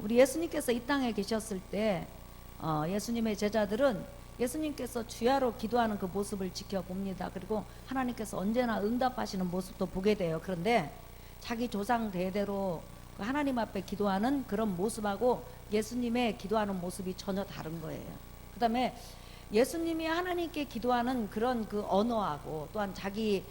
우리 예수님께서 이 땅에 계셨을 때 예수님의 제자들은 예수님께서 주야로 기도하는 그 모습을 지켜봅니다. 그리고 하나님께서 언제나 응답하시는 모습도 보게 돼요. 그런데 자기 조상 대대로 그 하나님 앞에 기도하는 그런 모습하고 예수님의 기도하는 모습이 전혀 다른 거예요. 그 다음에 예수님이 하나님께 기도하는 그런 그 언어하고 또한 자기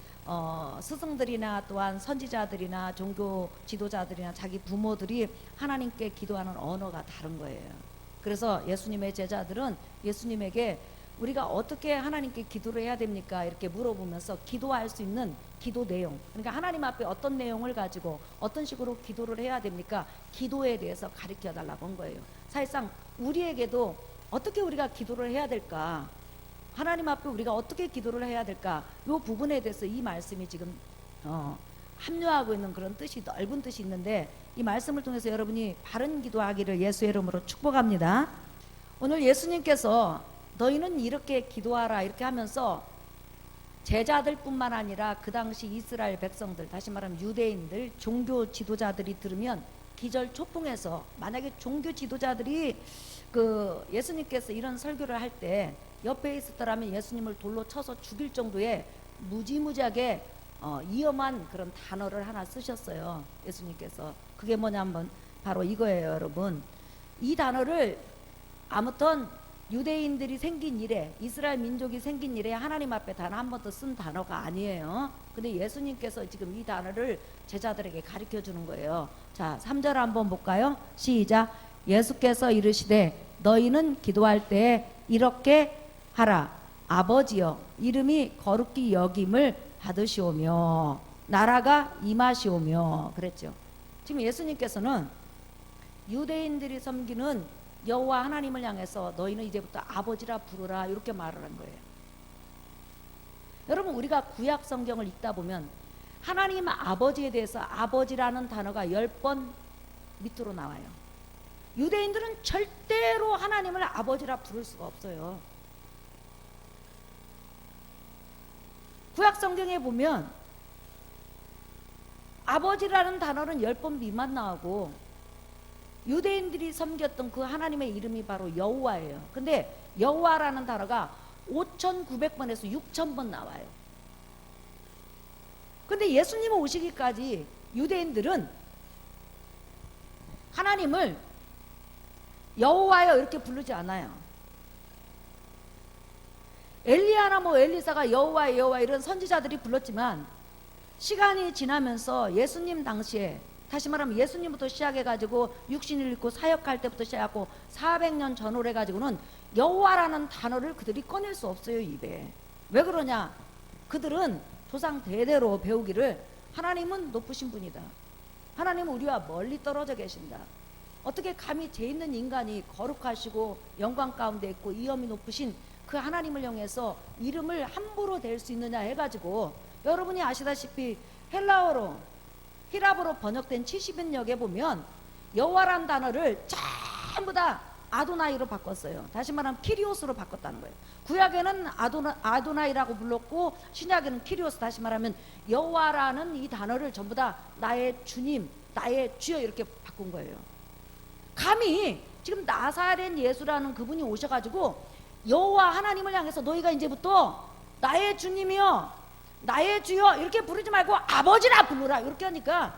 스승들이나 또한 선지자들이나 종교 지도자들이나 자기 부모들이 하나님께 기도하는 언어가 다른 거예요. 그래서 예수님의 제자들은 예수님에게 우리가 어떻게 하나님께 기도를 해야 됩니까? 이렇게 물어보면서 기도할 수 있는 기도 내용, 그러니까 하나님 앞에 어떤 내용을 가지고 어떤 식으로 기도를 해야 됩니까? 기도에 대해서 가르쳐 달라고 한 거예요. 사실상 우리에게도 어떻게 우리가 기도를 해야 될까? 하나님 앞에 우리가 어떻게 기도를 해야 될까? 이 부분에 대해서 이 말씀이 지금 합류하고 있는 그런 뜻이, 넓은 뜻이 있는데, 이 말씀을 통해서 여러분이 바른 기도하기를 예수의 이름으로 축복합니다. 오늘 예수님께서 너희는 이렇게 기도하라 이렇게 하면서 제자들 뿐만 아니라 그 당시 이스라엘 백성들, 다시 말하면 유대인들, 종교 지도자들이 들으면 기절초풍해서, 만약에 종교 지도자들이 그 예수님께서 이런 설교를 할 때 옆에 있었더라면 예수님을 돌로 쳐서 죽일 정도의 무지무지하게 위험한 그런 단어를 하나 쓰셨어요. 예수님께서. 그게 뭐냐면 바로 이거예요, 여러분. 이 단어를 아무튼 유대인들이 생긴 이래, 이스라엘 민족이 생긴 이래 하나님 앞에 단 한 번도 쓴 단어가 아니에요. 근데 예수님께서 지금 이 단어를 제자들에게 가르쳐 주는 거예요. 자, 3절 한번 볼까요? 시작. 예수께서 이르시되 너희는 기도할 때 이렇게 하라. 아버지여, 이름이 거룩히 여김을 받으시오며 나라가 임하시오며. 그랬죠. 지금 예수님께서는 유대인들이 섬기는 여호와 하나님을 향해서 너희는 이제부터 아버지라 부르라 이렇게 말을 한 거예요. 여러분, 우리가 구약 성경을 읽다 보면 하나님 아버지에 대해서 아버지라는 단어가 10번 밑으로 나와요. 유대인들은 절대로 하나님을 아버지라 부를 수가 없어요. 구약 성경에 보면 아버지라는 단어는 10번 미만 나오고 유대인들이 섬겼던 그 하나님의 이름이 바로 여호와예요. 근데 여호와라는 단어가 5,900번에서 6,000번 나와요. 근데 예수님 오시기까지 유대인들은 하나님을 여호와여 이렇게 부르지 않아요. 엘리야나 뭐 엘리사가 여호와 여호와 이런 선지자들이 불렀지만 시간이 지나면서 예수님 당시에, 다시 말하면 예수님부터 시작해가지고 육신을 입고 사역할 때부터 시작하고 400년 전후로 해가지고는 여호와라는 단어를 그들이 꺼낼 수 없어요, 입에. 왜 그러냐? 그들은 조상 대대로 배우기를 하나님은 높으신 분이다, 하나님은 우리와 멀리 떨어져 계신다, 어떻게 감히 죄 있는 인간이 거룩하시고 영광 가운데 있고 위엄이 높으신 그 하나님을 향해서 이름을 함부로 댈 수 있느냐 해가지고, 여러분이 아시다시피 헬라어로 히랍어로 번역된 70인역에 보면 여호와라는 단어를 전부 다 아도나이로 바꿨어요. 다시 말하면 키리오스로 바꿨다는 거예요. 구약에는 아도나이라고 불렀고 신약에는 키리오스, 다시 말하면 여호와라는 이 단어를 전부 다 나의 주님, 나의 주여 이렇게 바꾼 거예요. 감히 지금 나사렛 예수라는 그분이 오셔가지고 여호와 하나님을 향해서 너희가 이제부터 나의 주님이여 나의 주여 이렇게 부르지 말고 아버지라 부르라 이렇게 하니까,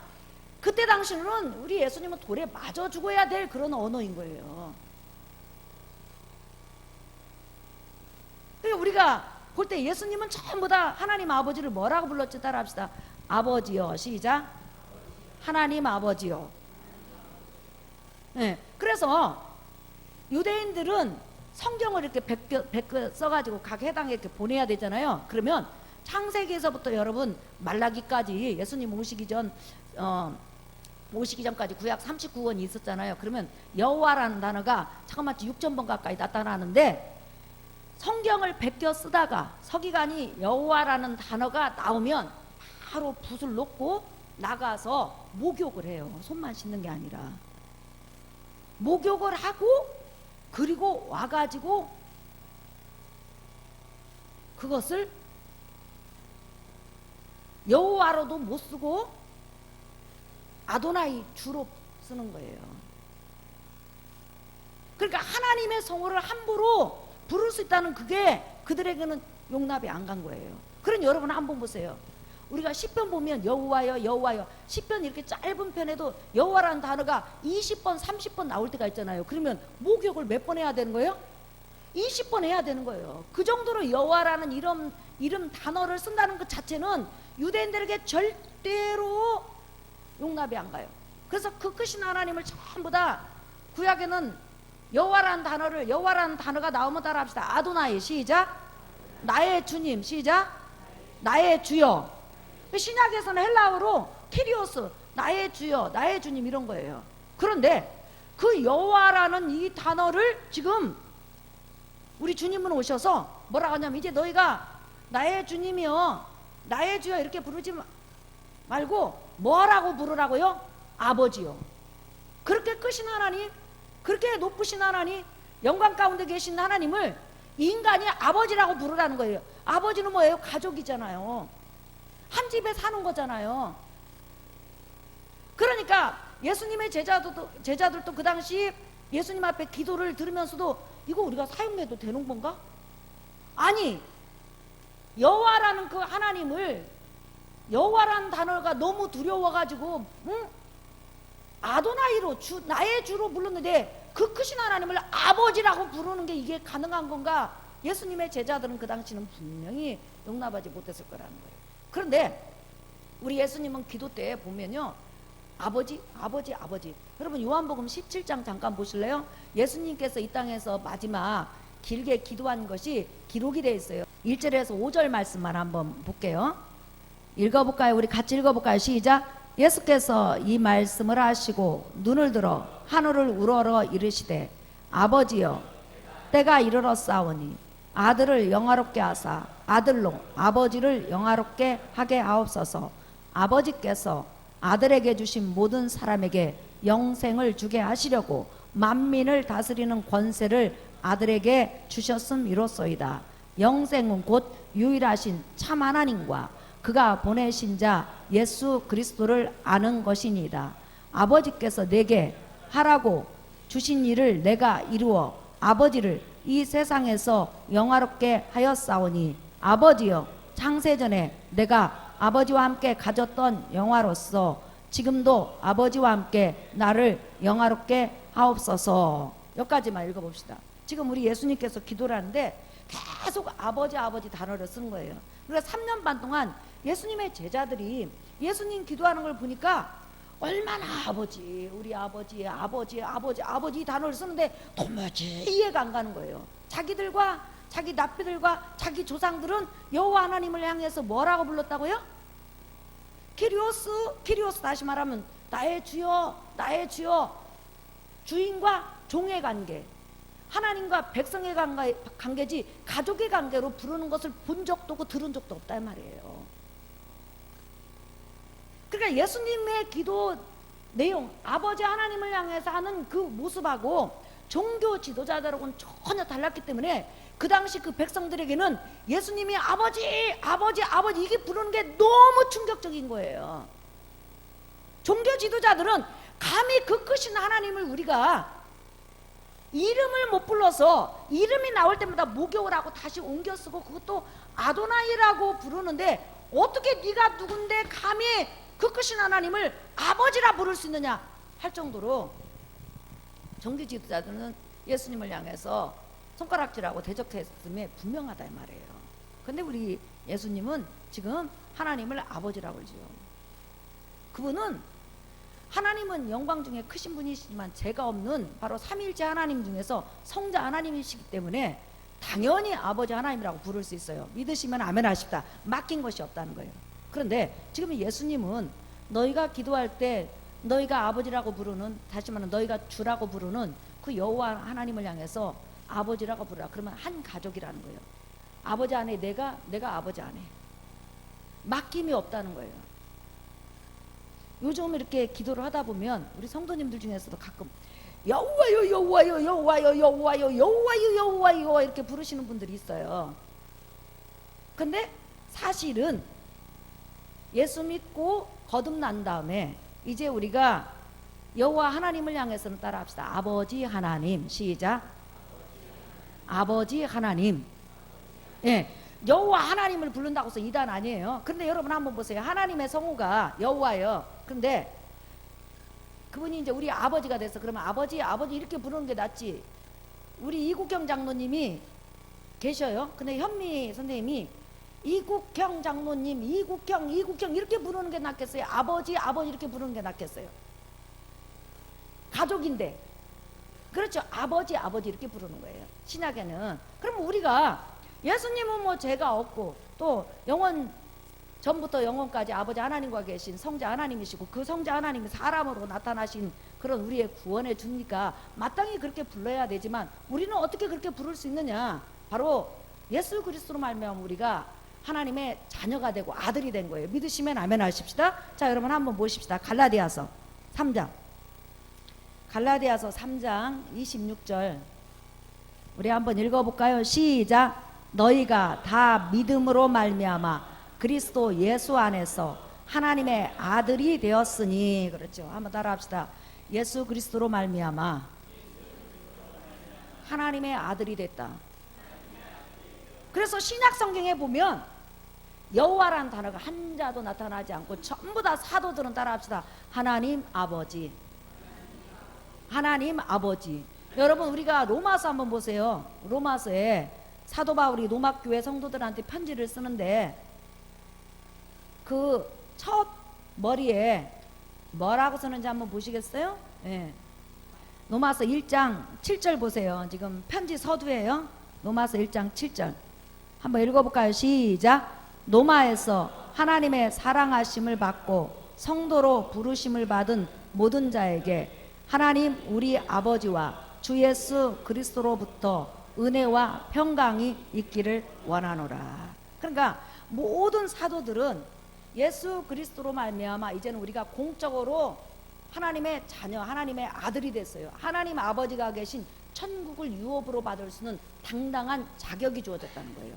그때 당시는 우리 예수님은 돌에 맞아 죽어야 될 그런 언어인 거예요. 그러니까 우리가 볼 때 예수님은 전부 다 하나님 아버지를 뭐라고 불렀지? 따라합시다. 아버지요. 시작. 하나님 아버지요. 네. 그래서 유대인들은 성경을 이렇게 베껴 써가지고 각 해당에 이렇게 보내야 되잖아요. 그러면 창세기에서부터 여러분 말라기까지 예수님 오시기 전까지 구약 39권이 있었잖아요. 그러면 여호와라는 단어가 잠깐만 6,000번 가까이 나타나는데, 성경을 베껴 쓰다가 서기관이 여호와라는 단어가 나오면 바로 붓을 놓고 나가서 목욕을 해요. 손만 씻는 게 아니라 목욕을 하고, 그리고 와가지고 그것을 여호와로도 못 쓰고 아도나이 주로 쓰는 거예요. 그러니까 하나님의 성호를 함부로 부를 수 있다는 그게 그들에게는 용납이 안 간 거예요. 그럼 여러분 한번 보세요. 우리가 시편 보면 여호와여 여호와여, 시편 이렇게 짧은 편에도 여호와라는 단어가 20번 30번 나올 때가 있잖아요. 그러면 목욕을 몇 번 해야 되는 거예요? 20번 해야 되는 거예요. 그 정도로 여호와라는 이름 단어를 쓴다는 것 자체는 유대인들에게 절대로 용납이 안 가요. 그래서 그 크신 하나님을 전부 다 구약에는 여호와라는 단어가 나오면 따라합시다. 아도나이, 시작. 나의 주님, 시작. 나의 주여. 신약에서는 헬라어로 키리오스, 나의 주여, 나의 주님, 이런 거예요. 그런데 그 여호와라는 이 단어를 지금 우리 주님은 오셔서 뭐라고 하냐면, 이제 너희가 나의 주님이여, 나의 주여 이렇게 부르지 말고 뭐라고 부르라고요? 아버지요. 그렇게 크신 하나님, 그렇게 높으신 하나님, 영광 가운데 계신 하나님을 인간이 아버지라고 부르라는 거예요. 아버지는 뭐예요? 가족이잖아요. 한 집에 사는 거잖아요. 그러니까 예수님의 제자들도 그 당시 예수님 앞에 기도를 들으면서도 이거 우리가 사용해도 되는 건가? 아니, 여호와라는 그 하나님을, 여호와라는 단어가 너무 두려워가지고 아도나이로, 나의 주로 불렀는데 그 크신 하나님을 아버지라고 부르는 게 이게 가능한 건가? 예수님의 제자들은 그 당시는 분명히 용납하지 못했을 거라는 거예요. 그런데 우리 예수님은 기도 때 보면요, 아버지, 아버지, 아버지. 여러분 요한복음 17장 잠깐 보실래요? 예수님께서 이 땅에서 마지막 길게 기도한 것이 기록이 되어 있어요. 1절에서 5절 말씀만 한번 볼게요. 읽어볼까요? 우리 같이 읽어볼까요? 시작. 예수께서 이 말씀을 하시고 눈을 들어 하늘을 우러러 이르시되, 아버지여, 때가 이르렀사오니 아들을 영화롭게 하사 아들로 아버지를 영화롭게 하게 하옵소서. 아버지께서 아들에게 주신 모든 사람에게 영생을 주게 하시려고 만민을 다스리는 권세를 아들에게 주셨음이로소이다. 영생은 곧 유일하신 참 하나님과 그가 보내신 자 예수 그리스도를 아는 것이니이다. 아버지께서 내게 하라고 주신 일을 내가 이루어 아버지를 이 세상에서 영화롭게 하였사오니, 아버지여, 창세전에 내가 아버지와 함께 가졌던 영화로서 지금도 아버지와 함께 나를 영화롭게 하옵소서. 여기까지만 읽어봅시다. 지금 우리 예수님께서 기도를 하는데 계속 아버지 아버지 단어를 쓴 거예요. 그러니까 3년 반 동안 예수님의 제자들이 예수님 기도하는 걸 보니까 얼마나 아버지, 우리 아버지, 아버지, 아버지, 아버지 이 단어를 쓰는데 도무지 이해가 안 가는 거예요. 자기들과 자기 납비들과 자기 조상들은 여호와 하나님을 향해서 뭐라고 불렀다고요? 키리오스, 다시 말하면 나의 주여, 나의 주여. 주인과 종의 관계, 하나님과 백성의 관계지 가족의 관계로 부르는 것을 본 적도 없고 들은 적도 없다 이 말이에요. 그러니까 예수님의 기도 내용, 아버지 하나님을 향해서 하는 그 모습하고 종교 지도자들하고는 전혀 달랐기 때문에 그 당시 그 백성들에게는 예수님이 아버지, 아버지, 아버지 이게 부르는 게 너무 충격적인 거예요. 종교 지도자들은 감히 그 크신 하나님을 우리가 이름을 못 불러서 이름이 나올 때마다 목욕을 하고 다시 옮겨 쓰고 그것도 아도나이라고 부르는데 어떻게 네가 누군데 감히 그 크신 하나님을 아버지라 부를 수 있느냐 할 정도로 종교 지도자들은 예수님을 향해서 손가락질하고 대적했음에 분명하다 이 말이에요. 근데 우리 예수님은 지금 하나님을 아버지라고 그러죠. 그분은, 하나님은 영광 중에 크신 분이시지만 죄가 없는 바로 삼위일체 하나님 중에서 성자 하나님이시기 때문에 당연히 아버지 하나님이라고 부를 수 있어요. 믿으시면 아멘 하십니다. 맡긴 것이 없다는 거예요. 그런데 지금 예수님은 너희가 기도할 때 너희가 아버지라고 부르는, 다시 말하면 너희가 주라고 부르는 그 여호와 하나님을 향해서 아버지라고 부르라. 그러면 한 가족이라는 거예요. 아버지 안에 내가 아버지 안에 맡김이 없다는 거예요. 요즘 이렇게 기도를 하다 보면 우리 성도님들 중에서도 가끔 여호와요 여호와요 여호와요 여호와요 여호와요 여호와요 이렇게 부르시는 분들이 있어요. 근데 사실은 예수 믿고 거듭난 다음에 이제 우리가 여호와 하나님을 향해서는 따라합시다. 아버지 하나님. 시작. 아버지 하나님. 예, 여호와 하나님을 부른다고 해서 이단 아니에요. 근데 여러분 한번 보세요. 하나님의 성우가 여호와예요. 근데 그분이 이제 우리 아버지가 돼서 그러면 아버지 이렇게 부르는 게 낫지. 우리 이국경 장로님이 계셔요. 근데 현미 선생님이 이국경 장로님, 이국경 이렇게 부르는 게 낫겠어요? 아버지 이렇게 부르는 게 낫겠어요? 가족인데. 그렇죠. 아버지 이렇게 부르는 거예요. 신약에는. 그럼 우리가 예수님은 뭐 죄가 없고 또 영원 전부터 영원까지 아버지 하나님과 계신 성자 하나님이시고 그 성자 하나님이 사람으로 나타나신 그런 우리의 구원해 주니까 마땅히 그렇게 불러야 되지만 우리는 어떻게 그렇게 부를 수 있느냐? 바로 예수 그리스도로 말미암아 우리가 하나님의 자녀가 되고 아들이 된 거예요. 믿으시면 아멘 하십시다. 자, 여러분 한번 보십시다. 갈라디아서 3장. 갈라디아서 3장 26절. 우리 한번 읽어볼까요? 시작. 너희가 다 믿음으로 말미암아 그리스도 예수 안에서 하나님의 아들이 되었으니. 그렇죠. 한번 따라합시다. 예수 그리스도로 말미암아 하나님의 아들이 됐다. 그래서 신약 성경에 보면 여호와라는 단어가 한 자도 나타나지 않고 전부 다 사도들은 따라합시다. 하나님 아버지. 하나님 아버지. 여러분 우리가 로마서 한번 보세요. 로마서에 사도 바울이 로마 교회 성도들한테 편지를 쓰는데 그 첫 머리에 뭐라고 쓰는지 한번 보시겠어요? 예. 로마서 1장 7절 보세요. 지금 편지 서두예요. 로마서 1장 7절 한번 읽어볼까요? 시작. 로마에서 하나님의 사랑하심을 받고 성도로 부르심을 받은 모든 자에게 하나님 우리 아버지와 주 예수 그리스도로부터 은혜와 평강이 있기를 원하노라. 그러니까 모든 사도들은 예수 그리스도로 말미암아 이제는 우리가 공적으로 하나님의 자녀, 하나님의 아들이 됐어요. 하나님 아버지가 계신 천국을 유업으로 받을 수 있는 당당한 자격이 주어졌다는 거예요.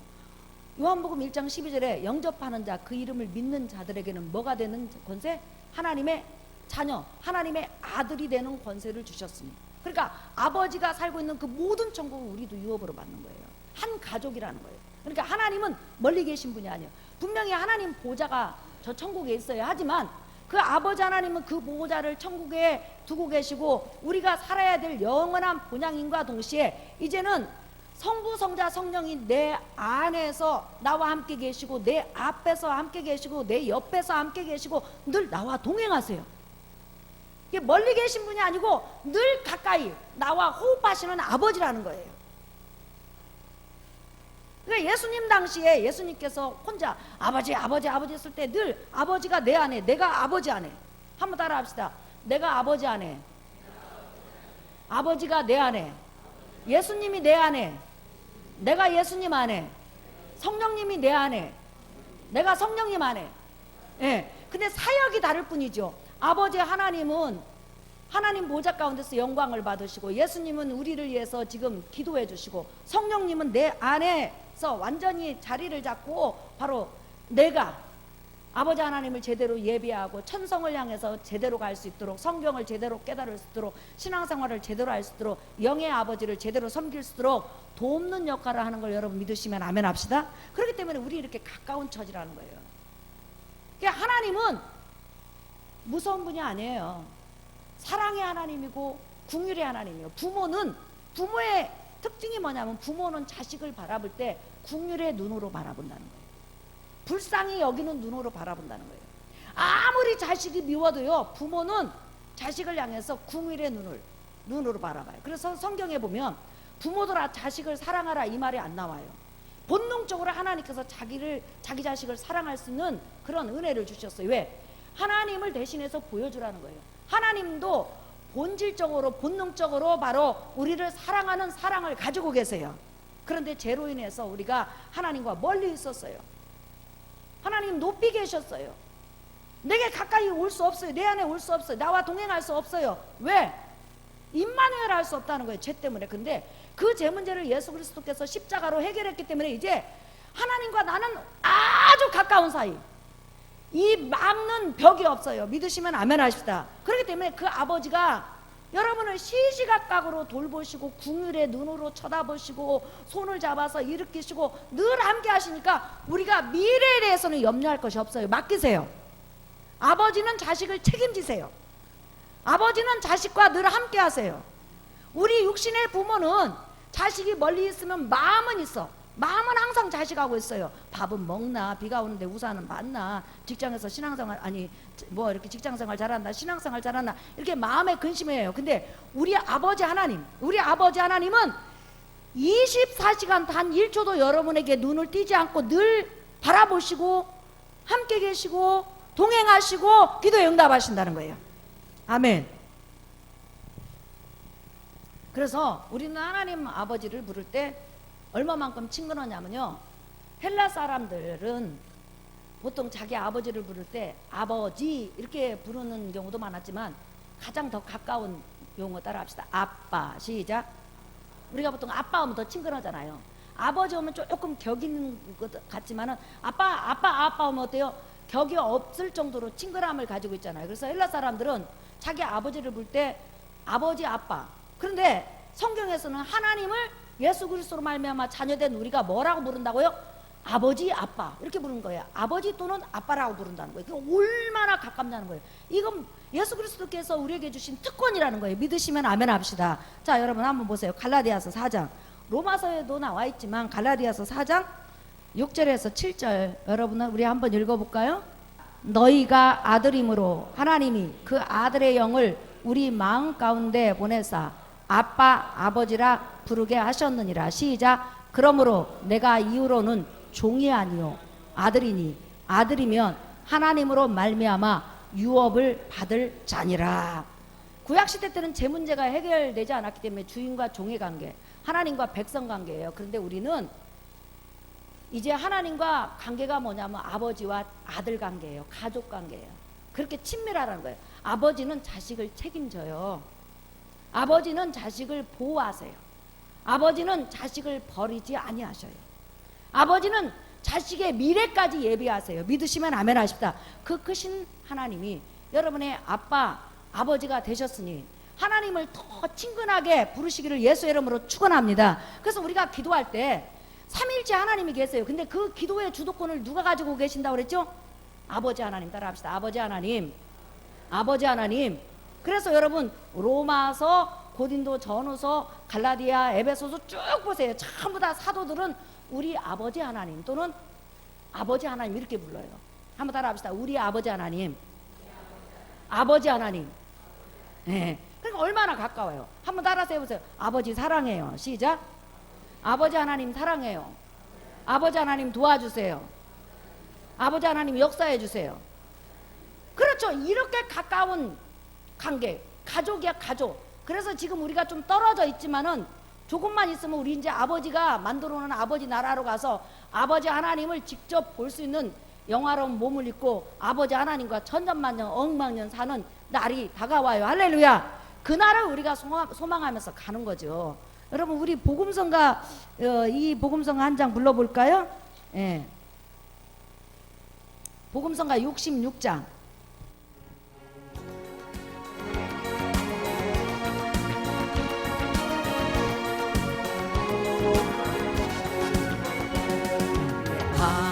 요한복음 1장 12절에 영접하는 자, 그 이름을 믿는 자들에게는 뭐가 되는 권세? 하나님의 자녀, 하나님의 아들이 되는 권세를 주셨으니. 그러니까 아버지가 살고 있는 그 모든 천국을 우리도 유업으로 받는 거예요. 한 가족이라는 거예요. 그러니까 하나님은 멀리 계신 분이 아니에요. 분명히 하나님 보좌가 저 천국에 있어요. 하지만 그 아버지 하나님은 그 보호자를 천국에 두고 계시고 우리가 살아야 될 영원한 본향인과 동시에 이제는 성부 성자 성령이 내 안에서 나와 함께 계시고 내 앞에서 함께 계시고 내 옆에서 함께 계시고 늘 나와 동행하세요. 이게 멀리 계신 분이 아니고 늘 가까이 나와 호흡하시는 아버지라는 거예요. 그러니까 예수님 당시에 예수님께서 혼자 아버지 했을 때 늘 아버지가 내 안에, 내가 아버지 안에. 한번 따라 합시다. 내가 아버지 안에, 아버지가 내 안에, 예수님이 내 안에, 내가 예수님 안에, 성령님이 내 안에, 내가 성령님 안에. 예. 근데 사역이 다를 뿐이죠. 아버지 하나님은 하나님 보좌 가운데서 영광을 받으시고 예수님은 우리를 위해서 지금 기도해 주시고 성령님은 내 안에서 완전히 자리를 잡고 바로 내가 아버지 하나님을 제대로 예배하고 천성을 향해서 제대로 갈 수 있도록 성경을 제대로 깨달을 수 있도록 신앙생활을 제대로 할 수 있도록 영의 아버지를 제대로 섬길 수 있도록 돕는 역할을 하는 걸 여러분 믿으시면 아멘 합시다. 그렇기 때문에 우리 이렇게 가까운 처지라는 거예요. 그러니까 하나님은 무서운 분이 아니에요. 사랑의 하나님이고 긍휼의 하나님이에요. 부모의 특징이 뭐냐면 부모는 자식을 바라볼 때 긍휼의 눈으로 바라본다는 거예요. 불쌍히 여기는 눈으로 바라본다는 거예요. 아무리 자식이 미워도요 부모는 자식을 향해서 긍휼의 눈으로 바라봐요. 그래서 성경에 보면 부모들아 자식을 사랑하라 이 말이 안 나와요. 본능적으로 하나님께서 자기 자식을 사랑할 수 있는 그런 은혜를 주셨어요. 왜? 하나님을 대신해서 보여주라는 거예요. 하나님도 본질적으로 본능적으로 바로 우리를 사랑하는 사랑을 가지고 계세요. 그런데 죄로 인해서 우리가 하나님과 멀리 있었어요. 하나님 높이 계셨어요. 내게 가까이 올 수 없어요. 내 안에 올 수 없어요. 나와 동행할 수 없어요. 왜? 임마누엘 할 수 없다는 거예요. 죄 때문에. 근데 그 죄 문제를 예수 그리스도께서 십자가로 해결했기 때문에 이제 하나님과 나는 아주 가까운 사이. 이 막는 벽이 없어요. 믿으시면 아멘 하십시다. 그렇기 때문에 그 아버지가 여러분을 시시각각으로 돌보시고 궁율의 눈으로 쳐다보시고 손을 잡아서 일으키시고 늘 함께 하시니까 우리가 미래에 대해서는 염려할 것이 없어요. 맡기세요. 아버지는 자식을 책임지세요. 아버지는 자식과 늘 함께 하세요. 우리 육신의 부모는 자식이 멀리 있으면 마음은 있어. 마음은 항상 자식하고 있어요. 밥은 먹나, 비가 오는데 우산은 맞나, 직장에서 신앙생활 아니 뭐 이렇게 직장생활 잘한다, 신앙생활 잘한다, 이렇게 마음에 근심해요. 근데 우리 아버지 하나님은 24시간 단 1초도 여러분에게 눈을 띄지 않고 늘 바라보시고 함께 계시고 동행하시고 기도에 응답하신다는 거예요. 아멘. 그래서 우리는 하나님 아버지를 부를 때 얼마만큼 친근하냐면요, 헬라 사람들은 보통 자기 아버지를 부를 때 아버지 이렇게 부르는 경우도 많았지만 가장 더 가까운 용어 따라 합시다. 아빠. 시작. 우리가 보통 아빠 하면 더 친근하잖아요. 아버지 하면 조금 격 있는 것 같지만은 아빠 하면 어때요? 격이 없을 정도로 친근함을 가지고 있잖아요. 그래서 헬라 사람들은 자기 아버지를 부를 때 아버지, 아빠. 그런데 성경에서는 하나님을 예수 그리스도로 말미암아 자녀된 우리가 뭐라고 부른다고요? 아버지, 아빠 이렇게 부르는 거예요. 아버지 또는 아빠라고 부른다는 거예요. 그게 얼마나 가깝냐는 거예요. 이건 예수 그리스도께서 우리에게 주신 특권이라는 거예요. 믿으시면 아멘 합시다. 자, 여러분 한번 보세요. 갈라디아서 4장, 로마서에도 나와 있지만 갈라디아서 4장 6절에서 7절 여러분은 우리 한번 읽어볼까요? 너희가 아들임으로 하나님이 그 아들의 영을 우리 마음 가운데 보내사 아빠 아버지라 부르게 하셨느니라. 시작. 그러므로 내가 이후로는 종이 아니요 아들이니 아들이면 하나님으로 말미암아 유업을 받을 자니라. 구약시대 때는 제 문제가 해결되지 않았기 때문에 주인과 종의 관계, 하나님과 백성 관계예요. 그런데 우리는 이제 하나님과 관계가 뭐냐면 아버지와 아들 관계예요. 가족 관계예요. 그렇게 친밀하라는 거예요. 아버지는 자식을 책임져요. 아버지는 자식을 보호하세요. 아버지는 자식을 버리지 아니하셔요. 아버지는 자식의 미래까지 예비하세요. 믿으시면 아멘 하십시다. 그 크신 하나님이 여러분의 아빠, 아버지가 되셨으니 하나님을 더 친근하게 부르시기를 예수의 이름으로 축원합니다. 그래서 우리가 기도할 때 삼일째 하나님이 계세요. 근데 그 기도의 주도권을 누가 가지고 계신다고 그랬죠? 아버지 하나님. 따라합시다. 아버지 하나님. 아버지 하나님. 그래서 여러분 로마서, 고린도 전후서, 갈라디아, 에베소서 쭉 보세요. 전부 다 사도들은 우리 아버지 하나님 또는 아버지 하나님 이렇게 불러요. 한번 따라합시다. 우리 아버지 하나님. 아버지 하나님. 네. 그러니까 얼마나 가까워요. 한번 따라서 해보세요. 아버지 사랑해요. 시작. 아버지 하나님 사랑해요. 아버지 하나님 도와주세요. 아버지 하나님 역사해 주세요. 그렇죠. 이렇게 가까운 관계, 가족이야 가족. 그래서 지금 우리가 좀 떨어져 있지만은 조금만 있으면 우리 이제 아버지가 만들어 놓은 아버지 나라로 가서 아버지 하나님을 직접 볼 수 있는 영화로운 몸을 입고 아버지 하나님과 천년만년 억만년 사는 날이 다가와요. 할렐루야. 그날을 우리가 소망하면서 가는 거죠. 여러분 우리 복음성가 이 복음성가 한 장 불러볼까요? 예. 복음성가 66장.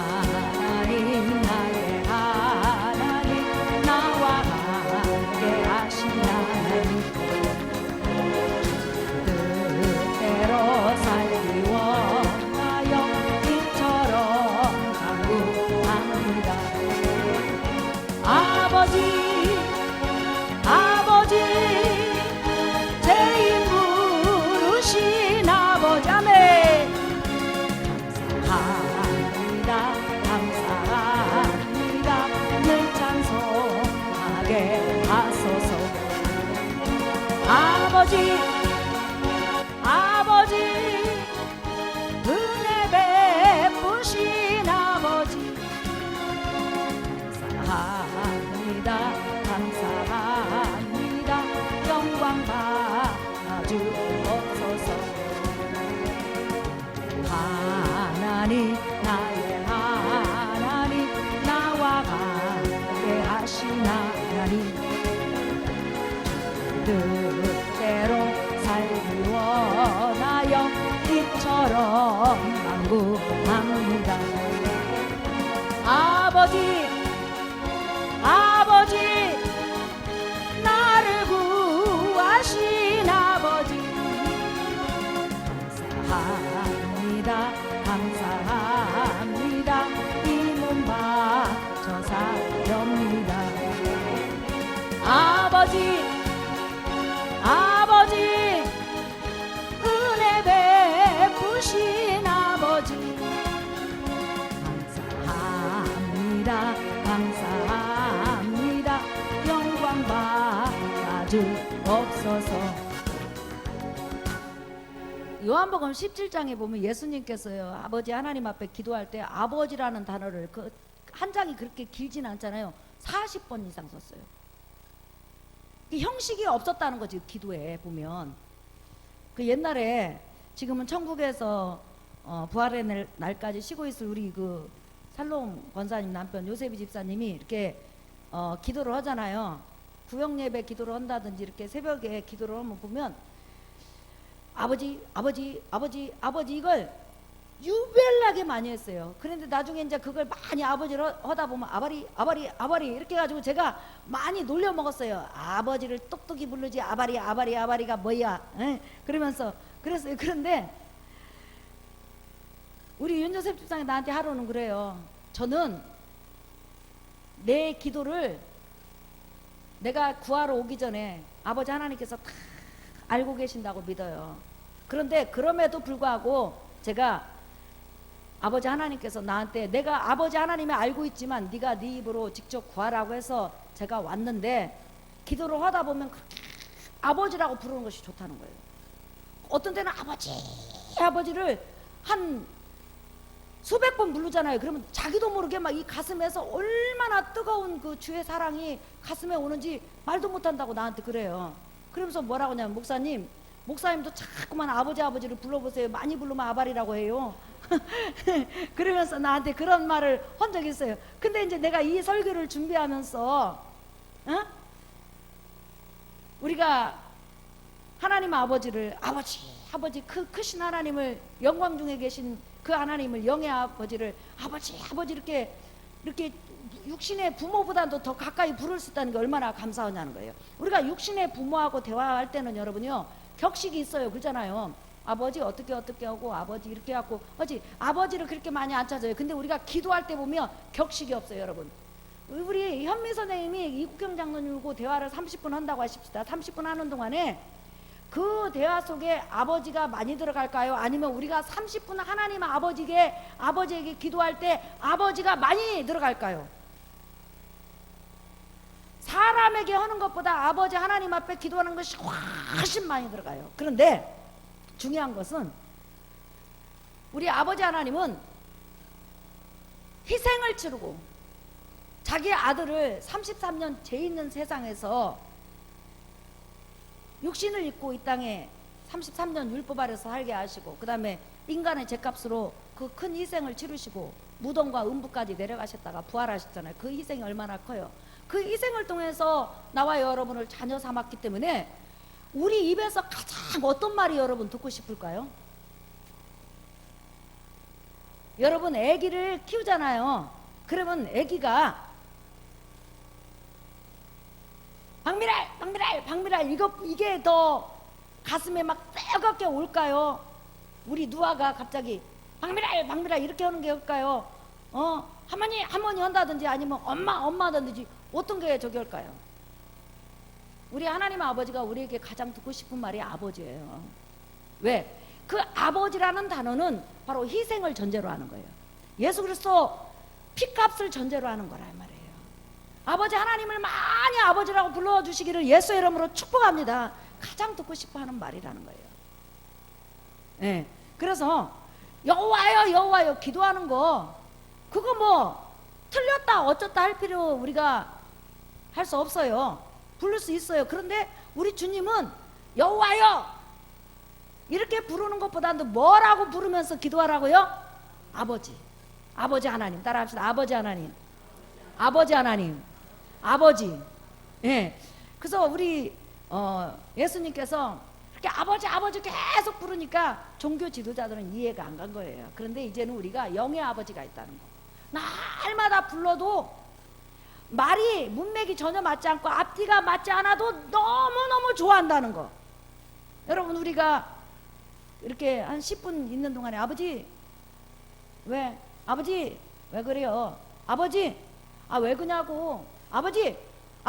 하나님 나의 하나님 나와 함께 하신 하나님 뜻대로 살기 원하여 이처럼 간구합니다. 아버지 아버지 제 입 부르신 아버지 아멘. 감사합니다. 늘 찬송하게 하소서. 아버지 아버지 은혜 베푸신 아버지 감사합니다. 감사합니다. 영광 받아주옵소서. 하나님 나의 하나님 나와 빛처럼 강구합니다. 아버지, 아버지, 나를 구하신 아버지, 감사합니다, 감사합니다. 이 몸 바쳐 사렵니다. 아버지, 아버지, 은혜 베푸신 아버지, 감사합니다, 감사합니다. 영광 받아주옵소서. 요한복음 17장에 보면 예수님께서요, 아버지 하나님 앞에 기도할 때 아버지라는 단어를, 그 한 장이 그렇게 길진 않잖아요. 40번 이상 썼어요. 형식이 없었다는 거지. 기도에 보면 그 옛날에, 지금은 천국에서 부활의 날까지 쉬고 있을 우리 그 살롬 권사님 남편 요세비 집사님이 이렇게 기도를 하잖아요. 구역 예배 기도를 한다든지 이렇게 새벽에 기도를 하면 보면 아버지, 아버지, 아버지, 아버지, 이걸 유별나게 많이 했어요. 그런데 나중에 이제 그걸 많이 아버지를 하다 보면 아바리, 아바리, 아바리 이렇게 해가지고 제가 많이 놀려 먹었어요. 아버지를 똑똑히 부르지 아바리, 아바리, 아바리가 뭐야? 에? 그러면서 그랬어요. 그런데 우리 윤조셉 집사님이 나한테 하루는 그래요. 저는 내 기도를 내가 구하러 오기 전에 아버지 하나님께서 다 알고 계신다고 믿어요. 그런데 그럼에도 불구하고 제가 아버지 하나님께서 나한테, 내가 아버지 하나님이 알고 있지만 네가 네 입으로 직접 구하라고 해서 제가 왔는데, 기도를 하다 보면 아버지라고 부르는 것이 좋다는 거예요. 어떤 때는 아버지, 아버지를 한 수백 번 부르잖아요. 그러면 자기도 모르게 막 이 가슴에서 얼마나 뜨거운 그 주의 사랑이 가슴에 오는지 말도 못한다고 나한테 그래요. 그러면서 뭐라고 하냐면, 목사님도 자꾸만 아버지, 아버지를 불러보세요. 많이 부르면 아발이라고 해요. 그러면서 나한테 그런 말을 한 적이 있어요. 근데 이제 내가 이 설교를 준비하면서 우리가 하나님 아버지를, 아버지 크신 하나님을, 영광 중에 계신 그 하나님을, 영의 아버지를 아버지, 아버지 이렇게 육신의 부모보다도 더 가까이 부를 수 있다는 게 얼마나 감사하냐는 거예요. 우리가 육신의 부모하고 대화할 때는 여러분요, 격식이 있어요. 그러잖아요. 아버지 어떻게 하고, 아버지 이렇게 하고, 아버지를 그렇게 많이 안 찾아요. 근데 우리가 기도할 때 보면 격식이 없어요, 여러분. 우리 현미 선생님이 이국경 장로님하고 대화를 30분 한다고 하십시다. 30분 하는 동안에 그 대화 속에 아버지가 많이 들어갈까요? 아니면 우리가 30분 하나님 아버지에게 기도할 때 아버지가 많이 들어갈까요? 사람에게 하는 것보다 아버지 하나님 앞에 기도하는 것이 훨씬 많이 들어가요. 그런데 중요한 것은 우리 아버지 하나님은 희생을 치르고 자기 아들을 33년 죄 있는 세상에서 육신을 입고 이 땅에 33년 율법 아래서 살게 하시고, 그 다음에 인간의 죄값으로 그 큰 희생을 치르시고 무덤과 음부까지 내려가셨다가 부활하셨잖아요. 그 희생이 얼마나 커요. 그 희생을 통해서 나와 여러분을 자녀 삼았기 때문에 우리 입에서 가장 어떤 말이 여러분 듣고 싶을까요? 여러분 아기를 키우잖아요. 그러면 아기가 박미랄 이게 더 가슴에 막 뜨겁게 올까요? 우리 누아가 갑자기 박미랄 이렇게 하는 게 올까요? 할머니 한다든지 아니면 엄마 하든지 어떤 게 저기 할까요? 우리 하나님 아버지가 우리에게 가장 듣고 싶은 말이 아버지예요. 왜? 그 아버지라는 단어는 바로 희생을 전제로 하는 거예요. 예수 그리스도 피값을 전제로 하는 거란 말이에요. 아버지 하나님을 많이 아버지라고 불러주시기를 예수의 이름으로 축복합니다. 가장 듣고 싶어 하는 말이라는 거예요. 네. 그래서 여호와여 기도하는 거, 그거 뭐 틀렸다 어쩌다 할 필요 우리가 할 수 없어요. 부를 수 있어요. 그런데 우리 주님은 여호와여 이렇게 부르는 것보다도 뭐라고 부르면서 기도하라고요? 아버지 하나님. 따라합시다. 아버지 하나님. 아버지. 예. 그래서 우리 예수님께서 그렇게 아버지 아버지 계속 부르니까 종교 지도자들은 이해가 안 간 거예요. 그런데 이제는 우리가 영의 아버지가 있다는 거. 날마다 불러도 말이 문맥이 전혀 맞지 않고 앞뒤가 맞지 않아도 너무너무 좋아한다는 거. 여러분, 우리가 이렇게 한 10분 있는 동안에 아버지 왜? 아버지 왜 그래요? 아버지 왜 그냐고. 아버지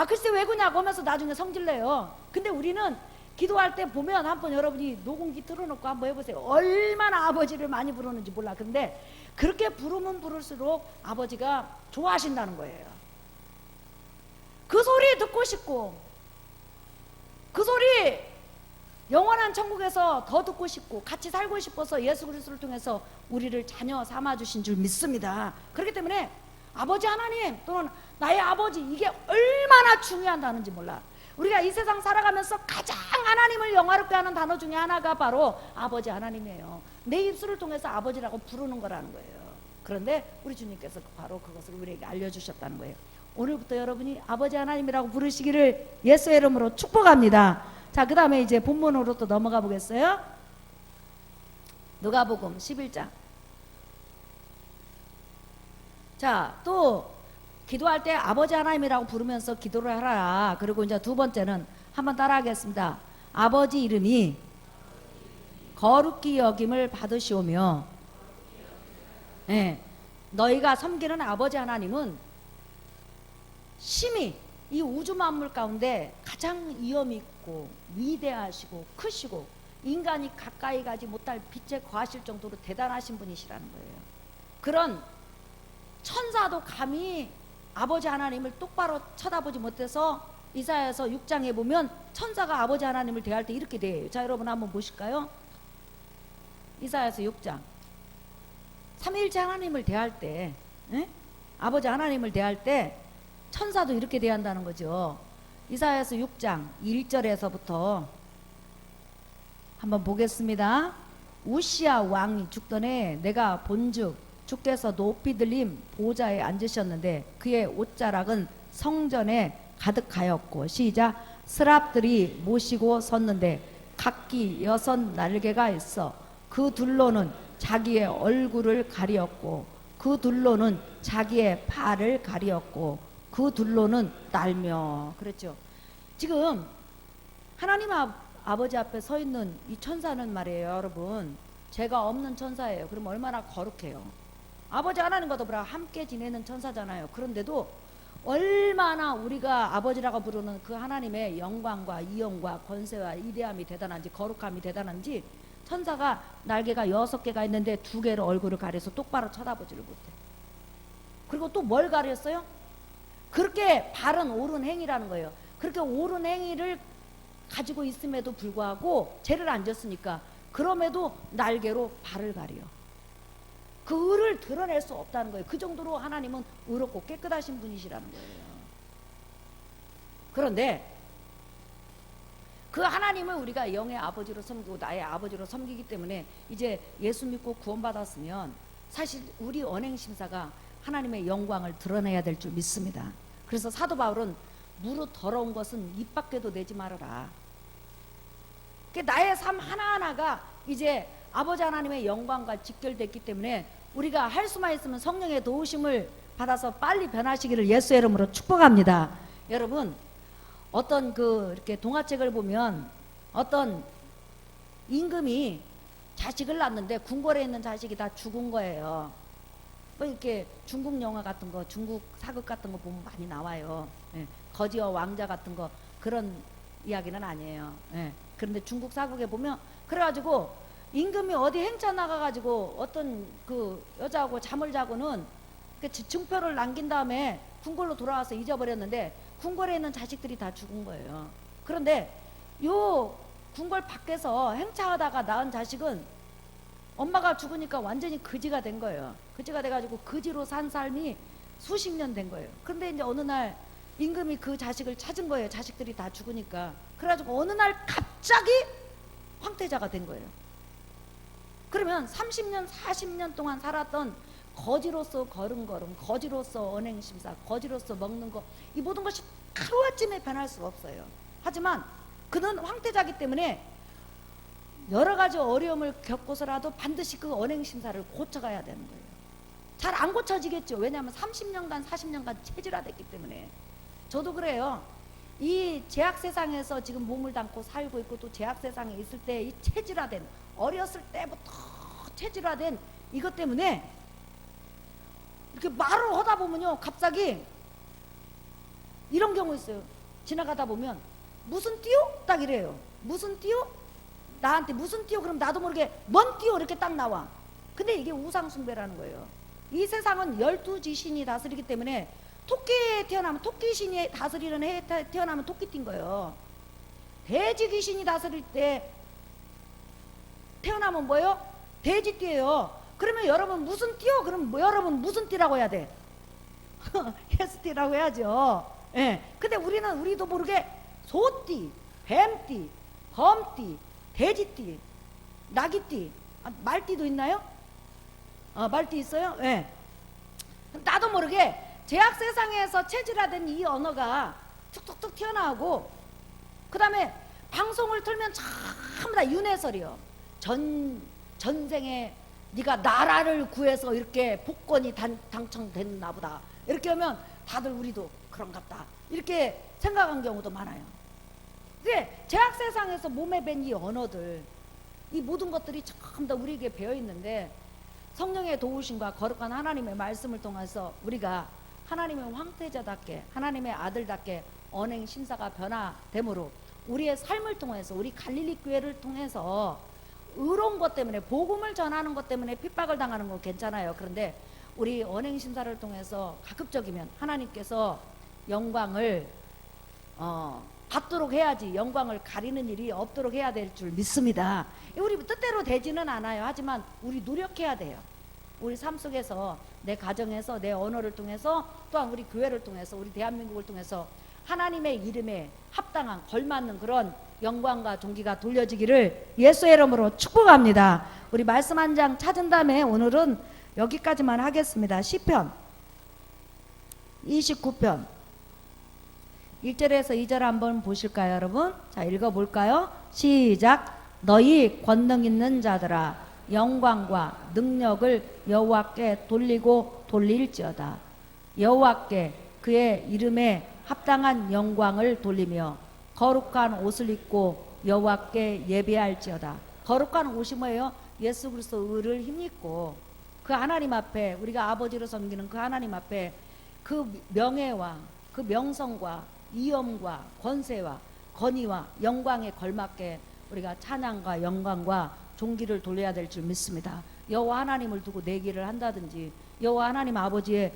글쎄 왜 그냐고 하면서 나중에 성질내요. 근데 우리는 기도할 때 보면 한번 여러분이 녹음기 틀어놓고 한번 해보세요. 얼마나 아버지를 많이 부르는지 몰라. 근데 그렇게 부르면 부를수록 아버지가 좋아하신다는 거예요. 그 소리 듣고 싶고, 그 소리 영원한 천국에서 더 듣고 싶고 같이 살고 싶어서 예수 그리스도를 통해서 우리를 자녀 삼아주신 줄 믿습니다. 그렇기 때문에 아버지 하나님 또는 나의 아버지, 이게 얼마나 중요한다는지 몰라. 우리가 이 세상 살아가면서 가장 하나님을 영화롭게 하는 단어 중에 하나가 바로 아버지 하나님이에요. 내 입술을 통해서 아버지라고 부르는 거라는 거예요. 그런데 우리 주님께서 바로 그것을 우리에게 알려주셨다는 거예요. 오늘부터 여러분이 아버지 하나님이라고 부르시기를 예수의 이름으로 축복합니다. 자, 그 다음에 이제 본문으로 또 넘어가 보겠어요. 누가복음 11장. 자, 또 기도할 때 아버지 하나님이라고 부르면서 기도를 하라. 그리고 이제 두 번째는 한번 따라하겠습니다. 아버지 이름이 거룩히 여김을 받으시오며, 네, 너희가 섬기는 아버지 하나님은 심히 이 우주 만물 가운데 가장 위엄 있고 위대하시고 크시고 인간이 가까이 가지 못할 빛에 거하실 정도로 대단하신 분이시라는 거예요. 그런 천사도 감히 아버지 하나님을 똑바로 쳐다보지 못해서 이사야서 6장에 보면 천사가 아버지 하나님을 대할 때 이렇게 대해요. 자, 여러분 한번 보실까요? 이사야서 6장. 삼위일체 하나님을 대할 때, 아버지 하나님을 대할 때 천사도 이렇게 대한다는 거죠. 이사야서 6장 1절에서부터 한번 보겠습니다. 우시야 왕이 죽던에 내가 본즉 주께서 높이 들림 보좌에 앉으셨는데 그의 옷자락은 성전에 가득하였고, 시작. 스랍들이 모시고 섰는데 각기 6 날개가 있어 그 둘로는 자기의 얼굴을 가리었고 그 둘로는 자기의 발을 가리었고 그 둘로는 날며. 그랬죠. 지금 하나님 아버지 앞에 서 있는 이 천사는 말이에요, 여러분, 죄가 없는 천사예요. 그럼 얼마나 거룩해요. 아버지 하나님과 더불어 함께 지내는 천사잖아요. 그런데도 얼마나 우리가 아버지라고 부르는 그 하나님의 영광과 이영과 권세와 위대함이 대단한지, 거룩함이 대단한지, 천사가 날개가 6개가 있는데 2개로 얼굴을 가려서 똑바로 쳐다보지를 못해. 그리고 또 뭘 가렸어요? 그렇게 바른 옳은 행위라는 거예요. 그렇게 옳은 행위를 가지고 있음에도 불구하고 죄를 안 졌으니까 그럼에도 날개로 발을 가려. 그 의를 드러낼 수 없다는 거예요. 그 정도로 하나님은 의롭고 깨끗하신 분이시라는 거예요. 그런데 그 하나님을 우리가 영의 아버지로 섬기고 나의 아버지로 섬기기 때문에 이제 예수 믿고 구원받았으면 사실 우리 언행심사가 하나님의 영광을 드러내야 될 줄 믿습니다. 그래서 사도 바울은 무릇 더러운 것은 입 밖에도 내지 말아라. 나의 삶 하나하나가 이제 아버지 하나님의 영광과 직결됐기 때문에 우리가 할 수만 있으면 성령의 도우심을 받아서 빨리 변하시기를 예수의 이름으로 축복합니다. 여러분, 어떤 이렇게 동화책을 보면 어떤 임금이 자식을 낳는데 궁궐에 있는 자식이 다 죽은 거예요. 뭐 이렇게 중국 영화 같은 거, 중국 사극 같은 거 보면 많이 나와요. 거지와 왕자 같은 거, 그런 이야기는 아니에요. 그런데 중국 사극에 보면 그래가지고 임금이 어디 행차 나가가지고 어떤 그 여자하고 잠을 자고는 증표를 남긴 다음에 궁궐로 돌아와서 잊어버렸는데 궁궐에 있는 자식들이 다 죽은 거예요. 그런데 요 궁궐 밖에서 행차하다가 낳은 자식은 엄마가 죽으니까 완전히 거지가 된 거예요. 거지가 돼가지고 거지로 산 삶이 수십 년 된 거예요. 그런데 이제 어느 날 임금이 그 자식을 찾은 거예요. 자식들이 다 죽으니까. 그래가지고 어느 날 갑자기 황태자가 된 거예요. 그러면 30년 40년 동안 살았던 거지로서 걸음걸음, 거지로서 언행심사, 거지로서 먹는 거, 이 모든 것이 하루아침에 변할 수가 없어요. 하지만 그는 황태자기 때문에 여러 가지 어려움을 겪고서라도 반드시 그 언행 심사를 고쳐가야 되는 거예요. 잘 안 고쳐지겠죠. 왜냐하면 30년간 40년간 체질화됐기 때문에. 저도 그래요. 이 제약 세상에서 지금 몸을 담고 살고 있고 또 제약 세상에 있을 때 이 체질화된, 어렸을 때부터 체질화된 이것 때문에 이렇게 말을 하다 보면요, 갑자기 이런 경우 있어요. 지나가다 보면 무슨 띠요? 딱 이래요. 무슨 띠요? 나한테 무슨 띠요? 그럼 나도 모르게 뭔 띠요? 이렇게 딱 나와. 근데 이게 우상숭배라는 거예요. 이 세상은 12지신이 다스리기 때문에 토끼에 태어나면 토끼신이 다스리는 해에 태어나면 토끼띠인 거예요. 돼지 귀신이 다스릴 때 태어나면 뭐예요? 돼지띠예요. 그러면 여러분 무슨 띠요? 그럼 뭐 여러분 무슨 띠라고 해야 돼? 예수띠라고 해야죠. 예. 근데 우리도 모르게 소띠, 뱀띠, 범띠, 돼지띠, 나귀띠, 말띠도 있나요? 말띠 있어요? 예. 나도 모르게 제약 세상에서 체질화된 이 언어가 툭툭툭 튀어나오고, 그 다음에 방송을 틀면 전부 다 윤회설이요. 전생에 네가 나라를 구해서 이렇게 복권이 당첨됐나 보다, 이렇게 하면 다들 우리도 그런갑다 이렇게 생각한 경우도 많아요. 근데 제약 세상에서 몸에 밴 이 언어들, 이 모든 것들이 전부 다 우리에게 배어 있는데, 성령의 도우심과 거룩한 하나님의 말씀을 통해서 우리가 하나님의 황태자답게, 하나님의 아들답게 언행 심사가 변화됨으로 우리의 삶을 통해서, 우리 갈릴리 교회를 통해서 의로운 것 때문에, 복음을 전하는 것 때문에 핍박을 당하는 건 괜찮아요. 그런데 우리 언행 심사를 통해서 가급적이면 하나님께서 영광을 받도록 해야지, 영광을 가리는 일이 없도록 해야 될 줄 믿습니다. 우리 뜻대로 되지는 않아요. 하지만 우리 노력해야 돼요. 우리 삶 속에서, 내 가정에서, 내 언어를 통해서, 또한 우리 교회를 통해서, 우리 대한민국을 통해서 하나님의 이름에 합당한, 걸맞는 그런 영광과 존귀가 돌려지기를 예수의 이름으로 축복합니다. 우리 말씀 한 장 찾은 다음에 오늘은 여기까지만 하겠습니다. 시편 29편 1절에서 2절 한번 보실까요, 여러분? 자, 읽어볼까요? 시작. 너희 권능 있는 자들아, 영광과 능력을 여호와께 돌리고 돌릴지어다. 여호와께 그의 이름에 합당한 영광을 돌리며 거룩한 옷을 입고 여호와께 예배할지어다. 거룩한 옷이 뭐예요? 예수 그리스도 의를 힘입고 그 하나님 앞에, 우리가 아버지로 섬기는 그 하나님 앞에 그 명예와 그 명성과 위엄과 권세와 권위와 영광에 걸맞게 우리가 찬양과 영광과 존귀를 돌려야 될 줄 믿습니다. 여호와 하나님을 두고 내기를 한다든지, 여호와 하나님 아버지의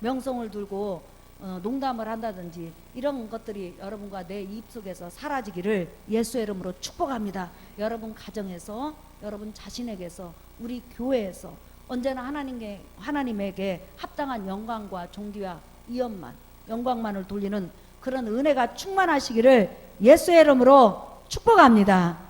명성을 두고 농담을 한다든지, 이런 것들이 여러분과 내 입속에서 사라지기를 예수의 이름으로 축복합니다. 여러분 가정에서, 여러분 자신에게서, 우리 교회에서 언제나 하나님에게 합당한 영광과 존귀와 위엄만, 영광만을 돌리는 그런 은혜가 충만하시기를 예수의 이름으로 축복합니다.